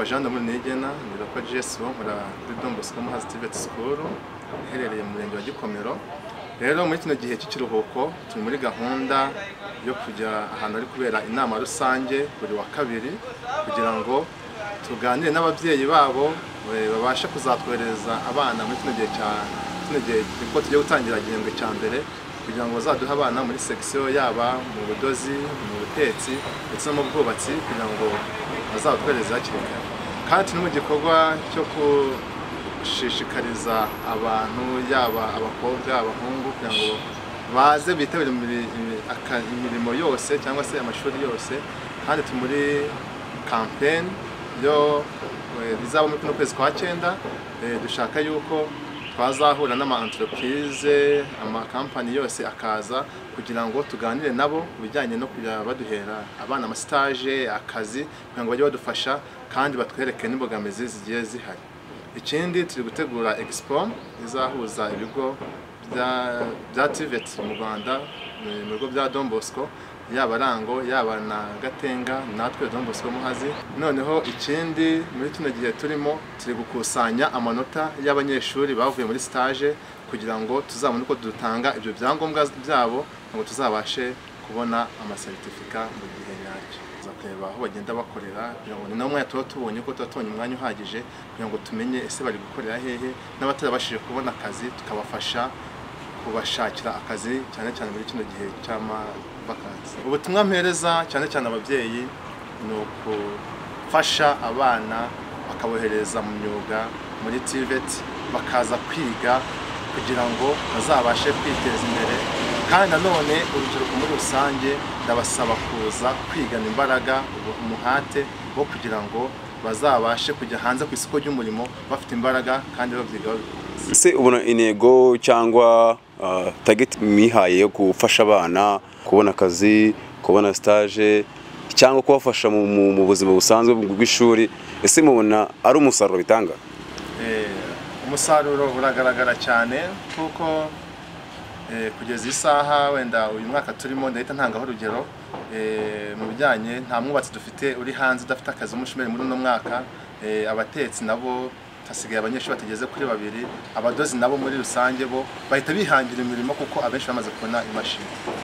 nitwa Jean Dominique Nigena nirako GSO nkora kuri Don Bosco Muhazi TVET School iherereye mu murenge wa Gikomero. Rero muri kino gihe cy'ikiruhuko turi muri gahunda yo kujya ahantu ari kubera inama rusange buri wa kabiri kugira ngo tuganire n'ababyeyi babo babasha kuzatwereza abana muri kino gihe ko tugiye gutangira igihembwe cya mbere kugira ngo bazaduhe abana muri section yaba mu budozi, mu butetsi ndetse no mu bwubatsi kugira ngo bazatwereze hakiri kare. Kandi turi mu gikorwa cyo gushishikariza abantu yaba abakobwa abahungu kugira ngo baze bitabire imirimo yose cyangwa se amashuri yose. Kandi turi muri campaign yo bizaba muri kuno kwezi kwa 9 dushaka yuko twazahura n'ama entreprise amakampani yose akaza kugira ngo tuganire nabo bijyanye no kujya baduhera abana ama stage akazi kugira ngo bajye badufasha kandi batwereke n'imbogamizi zigiye zihari. Ikindi turi gutegura expo izahuza ibigo bya TVET mu Rwanda mu bigo bya Don Bosco yaba Rango yaba na Gatenga natwe Don Bosco Muhazi. Noneho ikindi muri kino gihe turimo turi gukusanya amanota y'abanyeshuri bavuye muri stage kugira ngo tuzabone uko dutanga ibyo byangombwa byabo ngo tuzabashe kubona ama certificate mu gihe nyacyo. Zakureba aho bagenda bakorera kugira ngo ni namwe tubonye ko tutatubonye umwanya uhagije kugira ngo tumenye ese bari gukorera hehe n'abatarabashije kubona akazi tukabafasha kubashakira akazi cyane cyane muri kino gihe cy'amavakansi. Ubutumwa mpereza cyane cyane ababyeyi ni ukufasha abana bakabohereza mu myuga muri TVET bakaza kwiga kugira ngo bazabashe kwiteza imbere. Kandi nanone urubyiruko muri rusange ndabasaba kuza kwigana imbaraga umuhate wo kugira ngo bazabashe kujya hanze ku isoko ry'umurimo bafite imbaraga kandi babyiga. Se ubona intego cyangwa target mihaye yo gufasha abana kubona akazi, kubona stage cyangwa kubafasha mu buzima busanzwe bw'ishuri, ese mubona ari umusaruro bitanga? Umusaruro uragaragara cyane kuko kugeza isaha wenda uyu mwaka turimo ndahita ntangaho urugero mu bijyanye nta mwubatsi dufite uri hanze udafite akazi umushomeri muri uno mwaka. Abatetsi nabo hasigaye abanyeshuri bategeze kuri 2, abadozi nabo muri rusange bo bahita bihangira imirimo kuko abenshi bamaze kubona imashini.